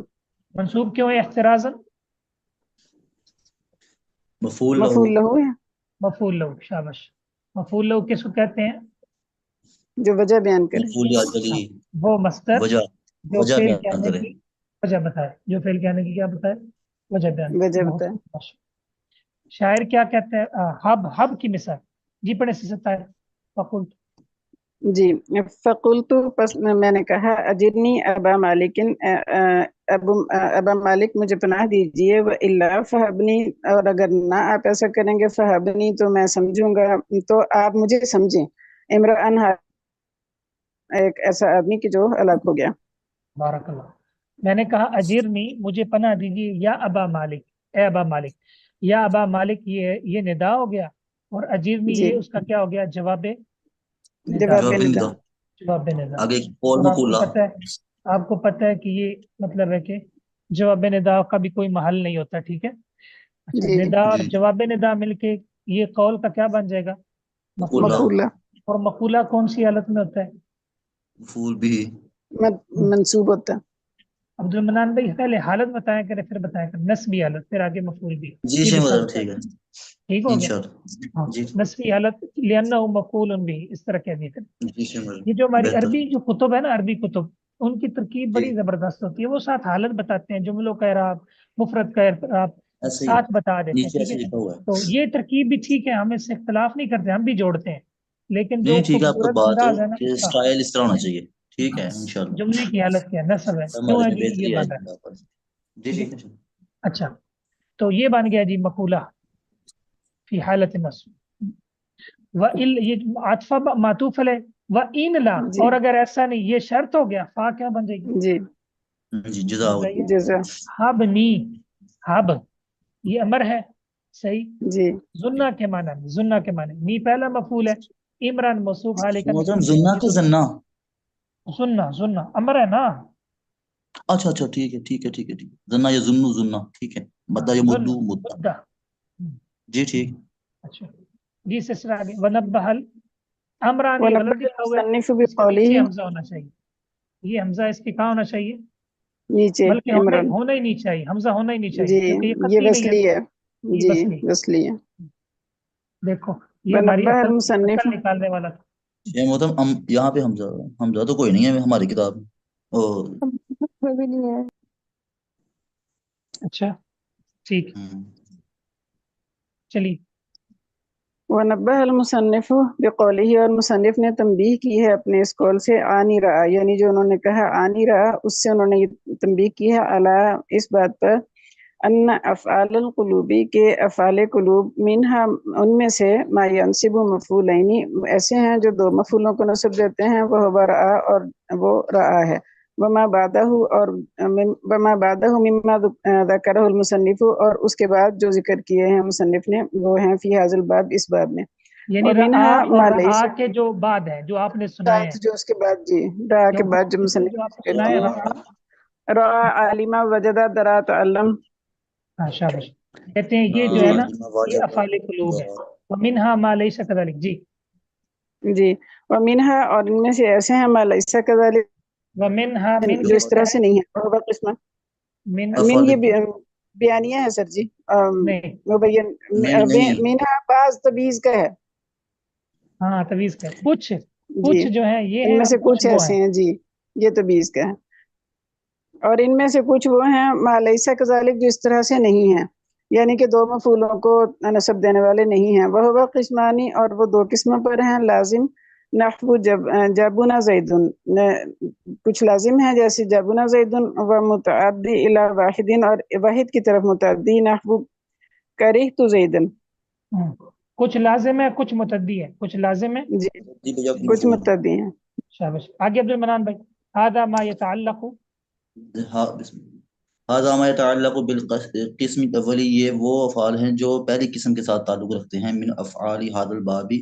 منصوب کیوں ہے احترازا؟ مفعول لہو مفعول لہو ہے، مفعول لو، شاباش، مفعول لو کس کو کہتے ہیں؟ جو وجہ بیان کرے۔ مفعول اجلی وہ مصدر وجہ جو وجہ فعل بیان کہنے کرے کی وجہ بتائے، جو فعل کہنے کی کیا بتائے؟ وجہ بیان کرے۔ وجہ بہت بتائے، ماشاء۔ شاعر کیا کہتے ہیں؟ حب کی مثال، جی پڑھے سے ستائر، فقلت، جی فقلت، پس میں نے کہا اجرنی ابا مالکن، ابا مالک مجھے پناہ دیجئے، و الا فہبنی، اور اگر نہ آپ ایسا کریں گے فہبنی تو میں سمجھوں گا، تو آپ مجھے سمجھیں، امرأن، ایک ایسا آدمی کہ جو ہلاک ہو گیا۔ بارک اللہ۔ میں نے کہا اجرنی، مجھے پناہ دیجیے، یا ابا مالک، اے ابا مالک، یا ابا مالک، یہ ندا ہو گیا، اور اجرنی جی یہ اس کا کیا ہو گیا؟ جواب ندا، جواب جواب ندا، ندا جواب ندا۔ آگے قول اور مفعول آپ کو پتہ ہے کہ یہ مطلب ہے کہ جواب ندا کا بھی کوئی محل نہیں ہوتا، ٹھیک ہے؟ اچھا، جی ندا اور جی جواب ندا مل کے یہ قول کا کیا بن جائے گا؟ مفعول مقولہ۔ مفعولہ، اور مقولہ کون سی حالت میں ہوتا ہے؟ مفعول بھی منصوب ہوتا ہے۔ عبد المنان بھائی پہلے حالت بتایا کرے، پھر بتایا کرے نسبی حالت، پھر آگے مفعول بھی، جی یہ شیخ بھی محترم فرق ہے، ٹھیک ہے ٹھیک ہو گیا؟ انشاءاللہ ہاں، جی نسبی حالت لأنه مفعول بھی، اس طرح کہہ دیا کرے۔ جی شیخ محترم یہ جو ہماری بہتر عربی جو کتب ہے نا، عربی کتب، ان کی ترکیب جی بڑی زبردست ہوتی ہے، وہ ساتھ حالت بتاتے ہیں، جملوں کا اعراب، مفرد کا اعراب ایسے ہی ساتھ بتا دیتے ہیں، نیچے ٹھیک ایسے ہے؟ لکھا ہوا ہے تو یہ ترکیب بھی ٹھیک ہے، ہم اس سے اختلاف نہیں کرتے، ہم بھی جوڑتے ہیں، لیکن جو نہیں ٹھیک ہے آپ کا خوبصورت بات ہے انداز ہے نا کہ اس کا، اسٹائل اس طرح ہونا چاہیے ٹھیک ہے انشاءاللہ جملے کی حالت کیا نصب ہے، کیوں ہمارے ہے میں جی؟ یہ بہتری آئے بن رہا گی ہے، آپ پر جی ٹھیک ٹھیک ہے؟ ہے اچھا، تو یہ بن گیا جی مقولہ فی حالت نصب، یہ عاطفہ معطوف ہے، و ان لا، جی اور اگر ایسا نہیں، یہ شرط ہو گیا، فا کیا بن جائے گی؟ جی جی جزا بتائیے، جزا، ہب نی، ہب یہ امر ہے، صحیح، جی زنہ کے معنی میں، زنہ کے معنی، نی پہلا مفعول ہے، عمران موصوف حال کا محترم مفعول بھی، زنا کے زنا زنہ، زنہ امر ہے نا، اچھا اچھا ٹھیک ہے ٹھیک ہے ٹھیک ہے ٹھیک ہے زنا یا زنو زنا ٹھیک ہے مدہ یا زنہ مدو مدہ مدہ، جی ٹھیک اچھا جی سسرا آگے، ونبہ امران، یہ ونبہ غلط لکھا ہوا ہے، المصنف اس کے نیچے بقوله، حمزہ ہونا چاہیے، یہ حمزہ اس کے کہاں ہونا چاہیے؟ نیچے بلکہ عمران، ہونا ہی نہیں چاہیے، حمزہ ہونا ہی نہیں چاہیے، جی کیونکہ یہ یہ قطعی نہیں ہے، وصلی ہے، یہ جی بسلی۔ وصلی ہے۔ دیکھو یہ ہماری ونبہ عقل المصنف، عقل نکالنے والا تھا۔ یہ محترم یہاں پہ حمزہ حمزہ تو کوئی نہیں ہے ہماری کتاب میں اور میں بھی نہیں ہے۔ اچھا ٹھیک، چلیے، ونبہ المصنف بقوله، اور مصنف نے تنبیہ کی ہے اپنے اس قول سے، آنی رہا، یعنی جو انہوں نے کہا آنی رہا، اس سے انہوں نے یہ تنبیہ کی ہے، علی، اس بات پر، ان افعال القلوبی، کے افعال قلوب، منہا، ان میں سے، ما ینصب مفعولین، ایسے ہیں جو دو مفعولوں کو نصب دیتے ہیں، وہ رعا، اور وہ رعا ہے، वमा बादहु और वमा बादहु मिम्मा ज़करहुल मुसन्निफ, और उसके बाद जो जिक्र किए हैं मुसन्निफ ने वो हैं फी हाज़िल बाब, इस बाब में। यानी और रआ मिनहा और मा रआ लैसा, के जो बाद है जो आपने सुनाए हैं, जो उसके बाद जी रआ के जो बाद जो जो मुसन्निफ जो ने आपने जिक्र सुनाए किए, रआ। रआ आलिमा वजदा दरा तअल्लम। हाँ शाबाश। कहते हैं ये जो जी है ना, ये वाजब अफ़ाल कुलूब है। वमिनहा मा लैसा कज़ालिक। जी। जी, व मिनहा, और इनमें से ऐसे हैं मा लैसा कज़ालिक, वमिनहा मिन जो इस किसका तरह है? से नहीं है, वह किस्म मिन मिन अफाल ये बयानिया है सर जी, नहीं। मुबय्यन नहीं मिनहा बाज तबीज का है हाँ तवीज का है। कुछ जी, कुछ जो है ये है इनमें और से कुछ कुछ वो ऐसे है। हैं जी, ये तबीज का है, और इनमें से कुछ वो हैं मा लैसा कज़ालिक, जो इस तरह से नहीं है, यानी कि दो मफूलों को नस्ब देने वाले नहीं हैं। वह किस्मानी, और वो दो किस्मों पर हैं, लाजिम नहवु जबुना जैदुन, कुछ लाजिम है जैसे जबुना जैदुन, व मुतअद्दी इला वाहिदिन, और वाहिद की तरफ मुतअद्दी नहवु करिहतु जैदन। कुछ लाजिम है कुछ मुतद्दी है। कुछ लाजिम है। जी, जी भैया कुछ मफूल। मुतअद्दी हैं। शाबाश। आगे अब्दुल मनान भाई। हादा मा यतअल्लक़ु। हाँ हाज़ा मा यतअल्लक़ु बिल क़िस्म अव्वली, ये वो अफ़ाल हैं जो पहली किस्म के साथ ताल्लुक़ रखते हैं, मिन अफ़आली हाज़ल बाबी,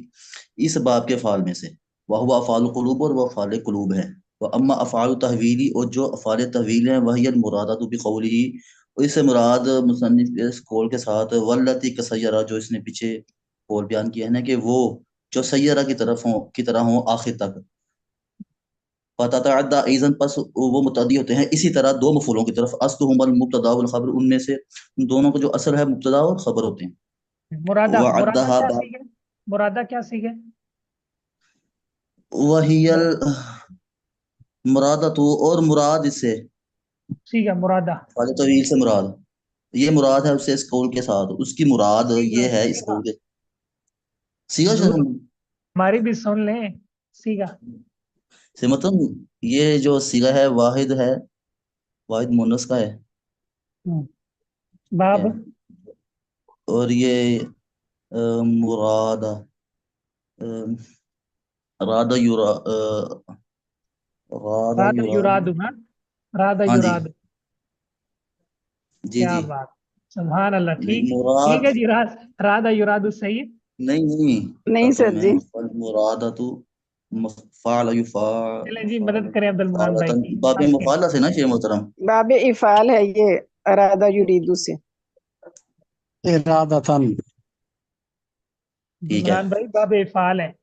इस बाब के अफ़ाल में से। वह हुआ अफ़ाल क़ुलूब, और वह अफ़ाल क़ुलूब है। व अम्मा अफ़आल तहवीली, और जो अफ़ाल तहवील हैं, वही अल मुरादतु बिक़ौलिही, और इससे मुराद मुसन्निफ के इस कौल के साथ वल्लती कसय्यरा, जो इसने पीछे कौल बयान किया है ना, कि वो जो सय्यरा की तरह हो आखिर तक। फ़ततअद्दा ऐज़न, पस वो मुतअद्दी होते हैं इसी तरह दो मफूलों की तरफ। अस्लुहुमुल मुब्तदा वल खबर, उनमें से उन दोनों को जो असल है मुब्तदा और खबर होते हैं। मुरादा मुरादा वअद्दहा क्या सीखे? मुरादा क्या सीखे? वहियल मुरा- मुरादतु, और मुराद इससे सीखा मुरादा। फाले तवील से मुराद, ये मुराद है उससे इस कौल के साथ, उसकी मुराद सीखा ये है इस सीखा। कौल के। सीगा जरूर हमारी भी सुन लें। सीखा। से मतलब ये जो सीगा है वाहिद है, वाहिद मुन्नस का है। ठीक है। बाब और ये मुरादा, रादा युरा, रादा राधा युराद। युरादु। हाँ राधा हाँ जी। युरादु। जी क्या जी। बात। सुभान अल्लाह। नहीं ठीक ठीक मुराद, है जी। राधा युरादु सही है। नहीं नहीं नहीं करता हूँ सर मैं। जी, फल मुरादा तो मफ़ाल युफा, चलें जी मफ़ाल मदद करें अब्दुल मनान भाई मुफालतन, की। बाबे आप कहें। मुफाला से ना शेर मोहतरम। बाब इफ़ाल है ये, अरादा युरीदु से। इरादतन। ठीक है। इमरान भाई बाब इफ़ाल है।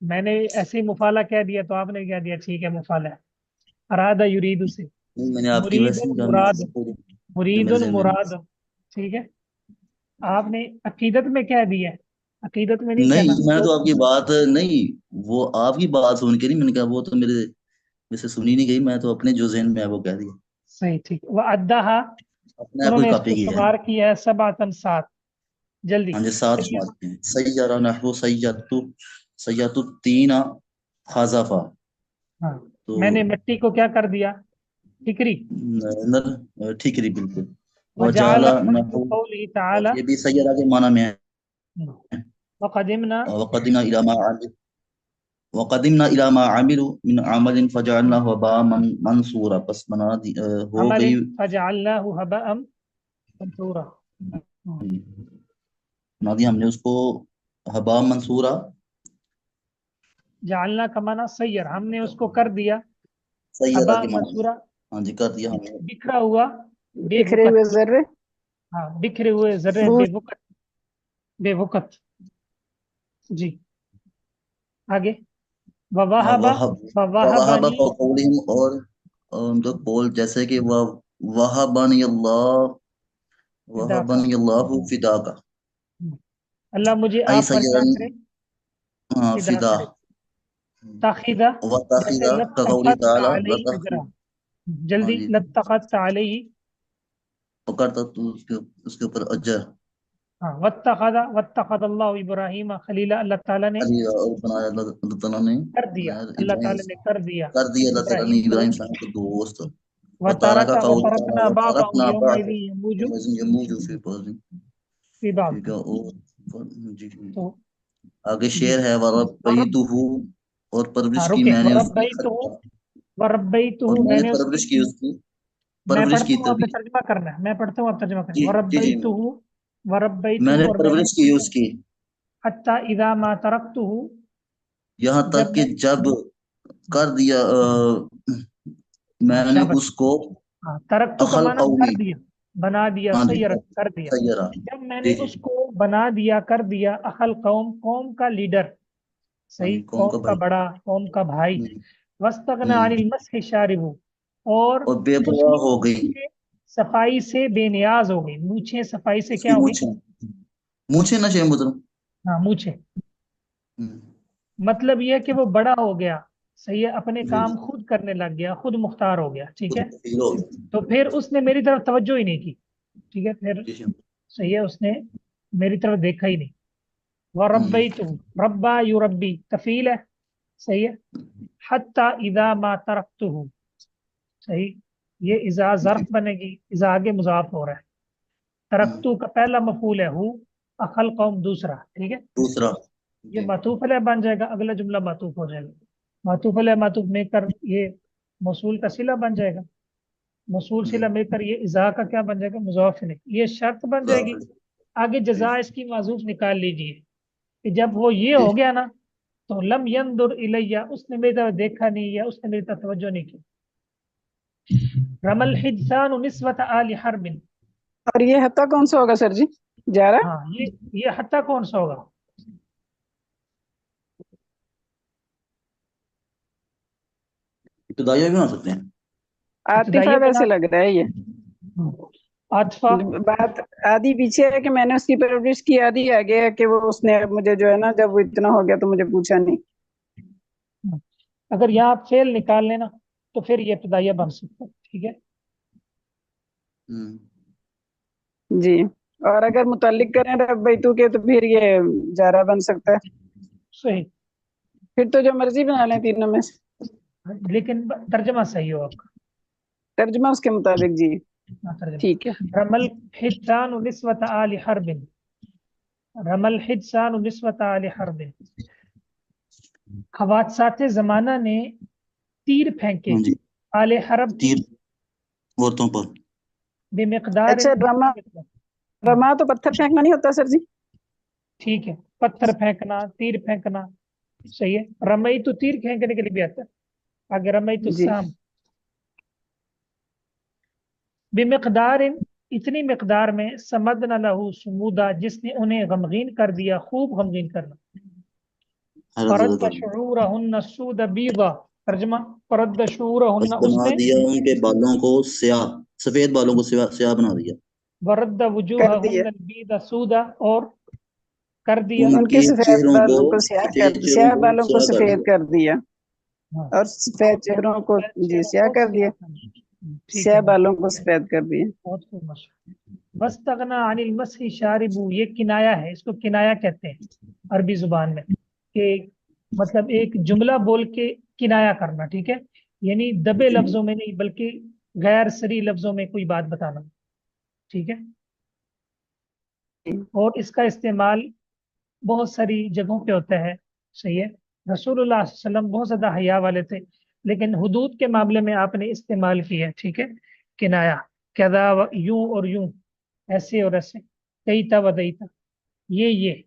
मैंने ऐसे ही मुफाला कह दिया तो आपने कह दिया ठीक है मुफाला है। अरादा युरीदु से। नहीं मैंने आपकी वैसे मुरीदुन नहीं कहा, मुराद। जो मेरे मुरीदुन ज़हन में नहीं। मुराद। ठीक है। आपने अकीदत में कह दिया है। अकीदत में नहीं नहीं कहना। मैं तो आपकी बात नहीं, वो आपकी बात सुन के नहीं मैंने कहा, वो तो मेरे में से सुनी नहीं गई, मैं तो अपने जो ज़हन में है वो कह दिया। सही ठीक। वह अद्दाहा। अपने आप ही उन्होंने कॉपी इसको की है। शुमार किया है सबअतन सात। जल्दी। हाँ जी, सात शुमार के हैं। सैयरा नहवु सैयतु, सैयतु तीन हज़ाफा। हाँ तो मैंने मिट्टी को क्या कर दिया? ठिकरी। नर ठीकरी बिल्कुल। वजाल वजाला नहु, कौली और ताला। ये भी सैयरा के माना में है। वक़दिमना। वक़दिमना इला मा आमिल, वक़दिमना इला मा आमिलु मिन अमलिन फजअलनाहु हबाअन मंसूरा, बस हो गई। अमलिन फजअलनाहु हबअम मंसूरा। बना दिया हमने उसको हबा मंसूरा। जालना का माना सैयर, हमने उसको कर दिया सैयरा हबा के माना में। मंसूरा। हाँ जी, कर दिया हमने। बिखरा हुआ। बिखरे हुए बेवकत। जर्रे, हाँ बिखरे हुए जर्रे फूल। बेवकत। बेवकत। जी। आगे। ववाहबा। वहब, वहब ववाहबनी। कौलिहिम, और उनका कौल जैसे कि वह वहबनी अल्लाह, फिदाका। वहबनी अल्लाहु फिदाका। अल्लाह मुझे आई आप पर क्या सयरन, करे? हाँ फिदा फिदा। करे। ताखिदा। व जैसे ताखिदा का कौली लत्तखत ताला अलैहि लतख। अजरा। हाँ जल्दी। जी, लत्तखत अलैहि। पकड़ता तू उसके ऊपर अजर। हाँ वत्तखदा वत्तखद अल्लाह इब्राहिम खलीला। अल्लाह ताला ने अली, और बनाया अल्लाह ताला ने कर दिया। बनाया अल्लाह इब्राहिम, ताला ने कर दिया कर दिया अल्लाह ताला ने इब्राहिम को इब्राहिम दोस्त। सलाम को दोस्त। व तारा का वतरका कौल ताला वतरकना व बाबा तरकना यौमइज़ बाद यमूजु यमूजु फी बाज़। फी ठीक बाब। है। और जी जी। तो आगे जी। शेर है, व और रब्बैतुहू, और परवरिश की रुके मैंने उसकी वरब्बई तो खलीला। वरब्बैतुहु, और मैंने मैंने उसकी, परवरिश की उसकी, मैं परवरिश पढ़ता की हूँ आपने तभी। तर्जमा करना है, मैं पढ़ता हूँ आप तर्जमा करें। जी जी जी, वरब्बैतुहु, मैंने और मैंने परवरिश की उसकी, हत्ता इदा मा तरक्तुहु, यहाँ तक जब कि मैं, जब कर दिया हाँ मैंने शाबाश, उसको हाँ तरक्तु का अखल माना कर कौमी। दिया, बना दिया, हाँ जी, सैयरत कर दिया। सैयरा। जब मैंने जी जी। उसको बना दिया, कर दिया, अखल कौम, कौम का लीडर, हाँ सही, जी, कौन का कौम का भाई। बड़ा, कौम का भाई। हम्म, वस्तगना हम्म, अनिल मस्हि शारिबु, और और बेपरवाह उसकी हो गई मूछें सफाई से बेनियाज हो गई, मूछें सफाई से क्या उसकी हो गई? मूछें, मूछें ना शेख मोहतरम। हाँ मूछें, हम्म, मतलब ये है कि वो बड़ा हो गया, सही है, अपने जी काम खुद करने लग गया, खुद मुख्तार हो गया, ठीक है। हीरो। तो फिर उसने मेरी तरफ तवज्जो ही नहीं की, ठीक है, फिर जी शेख। सही है, उसने मेरी तरफ देखा ही नहीं। वह हम्म, रब्बई तू, रब्बा यू रब्बी कफील है, सही है। हत्ता इदा मा तरक्तुहु, सही, ये इजा जी, जर्फ बनेगी, इजा आगे मुजाफ हो रहा है। हम्म, तरक्तु का पहला मफूल है हु, अखल कौम दूसरा, ठीक है। दूसरा। ये जी मातूफ अलैह बन जाएगा, अगला जुमला मातूफ हो जाएगा। मातूफ अलैह मातूफ में कर ये मौसूल का सिला बन जाएगा, मौसूल जी, सिला में कर ये इजा का क्या बन जाएगा? मुज़ाफ इलैह। ये शर्त बन जाएगी। मुजाफिर। आगे जी जजा इसकी माजूफ निकाल लीजिए कि जब वो ये जी। हो गया ना, तो लम यंदुर इलैया, उसने मेरी तरफ देखा नहीं, या उसने मेरी तरफ तवज्जो नहीं की। रमल हिजसान निस्वत आली हरबिन, और ये हत्ता कौन सा होगा सर जी? जारा? हाँ ये हत्ता कौन सा होगा? इब्तिदाइया भी बना सकते हैं। आतिफा इब्तदाइया बना, वैसे लग रहा है ये। आतफा, बात आधी पीछे है कि मैंने उसकी परवरिश की, आधी आगे है कि वो उसने मुझे जो है ना, जब वो इतना हो गया तो मुझे पूछा नहीं। अगर यहाँ आप फेल निकाल लेना तो फिर ये इब्तदाइया बन सकता है, ठीक है। हम्म, जी। और अगर मुतल्लिक करें रब्बैतू के, तो फिर ये जारा बन सकता है। सही, फिर तो जो मर्जी बना लें तीनों में से। लेकिन तर्जमा सही हो आपका। तर्जुमा उसके मुताबिक जी। हाँ, ठीक है। तर्जमा रमल हिजसान निस्वत आली हरबिन, रमल हिजसान निस्वत आली हरबिन, खवासाते जमाना ने तीर फेंके हाँ जी, आले हरब की तीर औरतों पर। बेमिकदार, अच्छा, रमा, हाँ, रमा तो पत्थर फेंकना नहीं होता सर जी? ठीक है, पत्थर फेंकना, तीर फेंकना, सही है। रमई तो तीर फेंकने के लिए भी आता है, आगे रमई तो जी। साम, बेमिकदार, इतनी मिकदार में, समदन लहू सुमूदा, जिसने उन्हें गमगीन कर दिया, खूब गमगीन करना। हैरत ज़दा फरद कर दी। शऊरहुन्न सूद बीदा, तर्जमा, फरद शऊरहुन्न, बस बना उसने दिया उनके बालों को स्याह, सफेद बालों को स्याह स्याह बना दिया। कर वरद्द दिया। वजूहहुन्न बीदा सूदा, और कर दिया, उनके उनके सफेद चेहरों को, बालों को स्याह सफेद कर, चेहरों स्याह को बालों को स्याह कर सफेद दिया। कर दिया। हाँ, और सफेद चेहरों को जी चेहरों स्याह को कर सियाह दिया। कर दिया। ठीक है, स्याह बहुत बालों को सफेद कर दिया। बहुत खूब मशहूर। वस्तगना अनिल मसही शारिबू, ये किनाया है, इसको किनाया कहते हैं अरबी जुबान में, कि मतलब एक जुमला बोल के किनाया करना, ठीक है, यानी दबे जी लफ्जों में नहीं, बल्कि गैर सरी लफ्जों में कोई बात बताना, ठीक है। और इसका इस्तेमाल बहुत सारी जगहों पे होता है, सही है। रसूलुल्लाह सल्लल्लाहु अलैहि वसल्लम बहुत ज्यादा हया वाले थे, लेकिन हुदूद के मामले में आपने इस्तेमाल किया है, ठीक है, किनाया, कदा यूं और यूं, ऐसे और ऐसे, कई था वदई था, ये,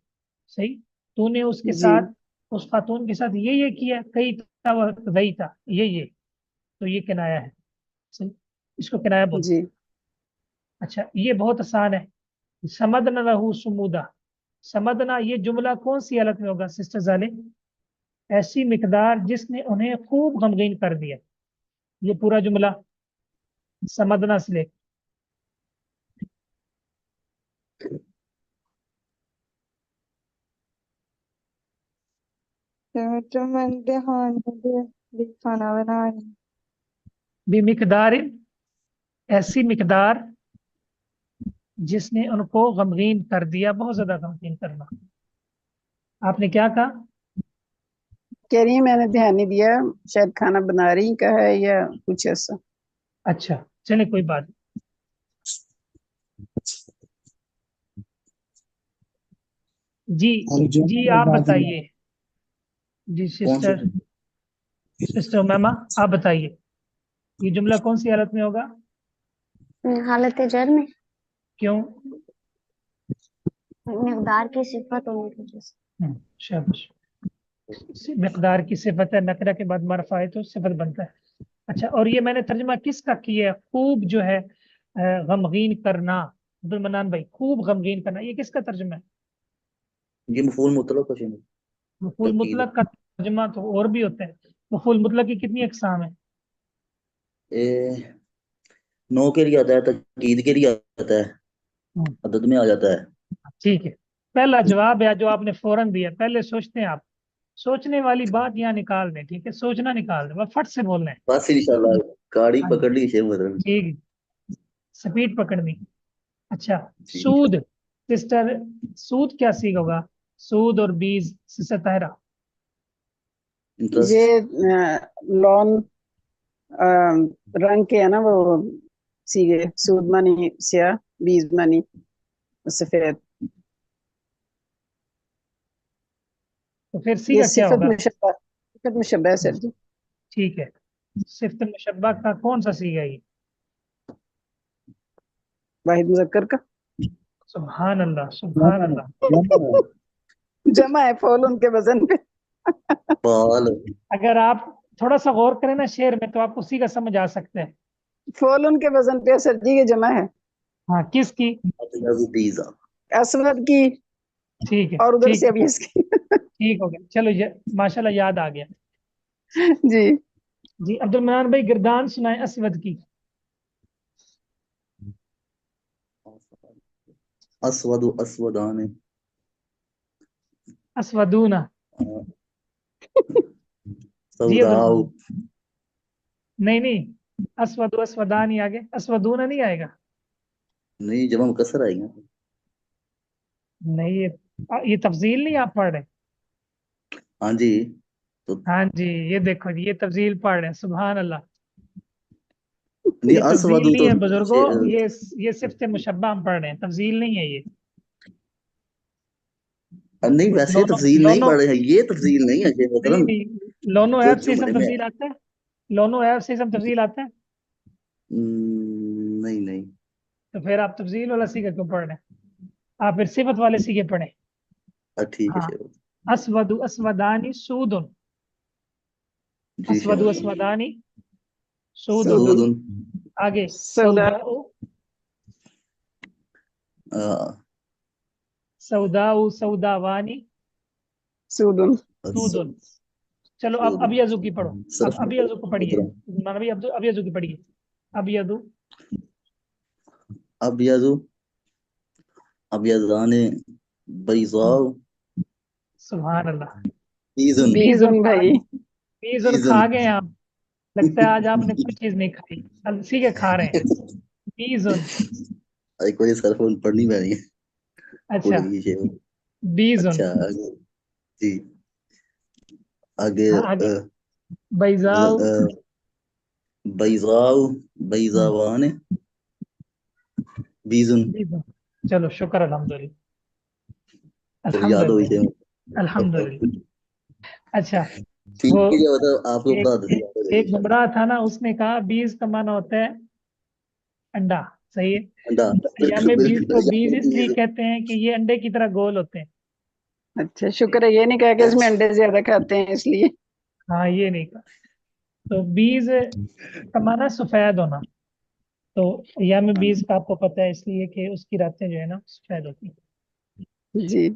सही, तूने उसके जी साथ, उस खातून के साथ ये किया, कई था वदई था, ये, तो ये किनाया है, सही, इसको किनाया बोलते जी। हैं। अच्छा, ये बहुत आसान है, समदना लहू सुमूदा, समदना, ये जुमला कौन सी हालत में होगा सिस्टर जाले? ऐसी मिकदार जिसने उन्हें खूब गमगीन कर दिया, ये पूरा जुमला समदना से ले, तो मैं ध्यान दे खाना बना रही बेमिकदार, ऐसी मिकदार जिसने उनको गमगीन कर दिया, बहुत ज्यादा गमगीन करना। आपने क्या कहा? कह रही है मैंने ध्यान नहीं दिया, शायद खाना बना रही का है या कुछ ऐसा। अच्छा, चले कोई बात नहीं। जी, और जो जी आप बाद में बताइए, जी कौन से? सिस्टर। सिस्टर उमैमा, आप बताइए ये जुमला कौन सी हालत में होगा? हालत जर में क्यों? मिकदार की सिफत होने की वजह से। शाबाश। मिकदार की सिफत है, नकरा के बाद मरफा है तो सिफत बनता है। अच्छा, और ये मैंने तर्जुमा किसका किया है? खूब जो है गमगीन करना, अब्दुल मन्नान भाई, खूब गमगीन करना, ये किसका तर्जुमा है? ये मफूल मुतलक का शेर मफूल तकीद मुतलक का तर्जुमा तो और भी होता है। मफूल मुतलक की कितनी अकसाम है? ए, 9 के लिए आता है, तकीद के लिए आता है, हम्म, अदद में आ जाता है। ठीक है। पहला जवाब है जो आपने फौरन दिया। पहले सोचते हैं आप, सोचने वाली बात यहाँ निकाल दें, ठीक है, सोचना निकाल दें, बस फट से बोलना है। बस इंशाल्लाह गाड़ी हाँ जी, पकड़ ली शेर मुहर्रम। ठीक, स्पीड पकड़नी। अच्छा, ठीक है। सूद, सिस्टर, सूद क्या सीख होगा? सूद और बीज, सिस्टर ताहिरा। इंटरेस्ट। ये लोन रंग के है ना वो, सीगे, सूद मानी स्या, बीज मानी सफेद। तो फिर ये सीगा क्या होगा? सिफत मुशब्बा है सर जी। ठीक है, सिफ्त मुशब्बा का कौन सा सीगा ये? वाहिद मुजक्कर का सुभान अल्लाह, सुभान अल्लाह। जमा है, फौल उनके वजन पे। पाल अगर आप थोड़ा सा गौर करें ना शेर में, तो आपको सीगा समझ आ सकता है। फौल उनके वजन पे सर जी, ये जमा है। हाँ, किसकी? अतीजा। असवद की ठीक है, और उधर ठीक से है, अभी इसकी। ठीक हो गया, चलो ये माशाल्लाह याद आ गया। जी। जी, अब्दुल मनान भाई गिरदान सुनाए असवद की। असवदु असवदान। असवदूना। जी अब्दुल सौदाउ। मनान, नहीं नहीं, असवदु असवदानी आगे, असवदूना नहीं आएगा। नहीं, जमा मुकस्सर आएगा। नहीं, ये तफजील नहीं आप पढ़ रहे? हाँ जी। तो हाँ जी, ये देखो ये तफजील पढ़ रहे हैं, सुभान अल्लाह। नहीं, ये तफजील असवदु नहीं तो है बुजुर्गो, ये सिर्फ मुशब्बा हम पढ़ रहे हैं, तफजील नहीं है ये। नहीं, वैसे लोनो, तफसील नहीं लोनो, पढ़ रहे हैं, ये तफसील नहीं है शेर नहीं मोहतरम। नहीं, लोनो जो ऐप से इसम जुमले में है। तफजील आता है? लोनो ऐप से इसम तफजील आता है? नहीं नहीं। तो फिर आप तफजील वाला सीखा क्यों पढ़ रहे हैं? आप फिर सिफत वाले सीखे पढ़े। ठीक है हाँ, शेर। असवदु असवदानी सूदुन, जी असवदु शेर। असवदानी सूदुन। सूदन, सूदुन। आगे सौदा, सौदाउ, आ, सौदाउ सौदावानी सूदन। सूदुन। चलो अब सूदुन। अबियजु की पढ़ो। अब सिर्फ अबियजु को पढ़िए, मोहतरम। माना भाई अबियजु की पढ़िए। अबियजु, अबियजु अबियजाने बैज़ाउ सुभान अल्लाह। ईजुन। बीजुन बीजुन खा, भाई। बीजुन ईजुन। खा गए आप। लगता है आज आपने कोई चीज नहीं खाई, अब सीखे खा रहे हैं। बीजुन। एक कोई सरफोन पढ़नी पैनी है। अच्छा, भूल गई शेर। बीजुन। अच्छा आगे। जी। आगे हाँ आगे, बैजाउ। बैज़ाउ बैज़ावाने बीजुन। बीजुन। चलो शुक्र, अल्हम्दुलिल्लाह, चलो याद हो गई अल्हम्दुलिल्लाह, शेर। अल्हम्दुलिल्लाह। अच्छा, ठीक वो है, मतलब आपको एक बता देते याद हो जाएगी एक इंशाल्लाह। गुमराह था ना, उसने कहा बीज का माना होता है अंडा, सही है। अंडा। तो अय्याम बिल्कुल बीज बिल्कुल को याद बीज होती इसलिए है। कहते हैं कि ये अंडे की तरह गोल होते हैं। अच्छा, शुक्र है ये नहीं कहा कि इसमें अंडे ज्यादा खाते हैं इसलिए। हाँ, ये नहीं कहा। तो बीज का माना सफेद होना। तो अय्याम बीज का आपको पता है, इसलिए कि उसकी रातें जो है ना सफेद होती हैं। जी।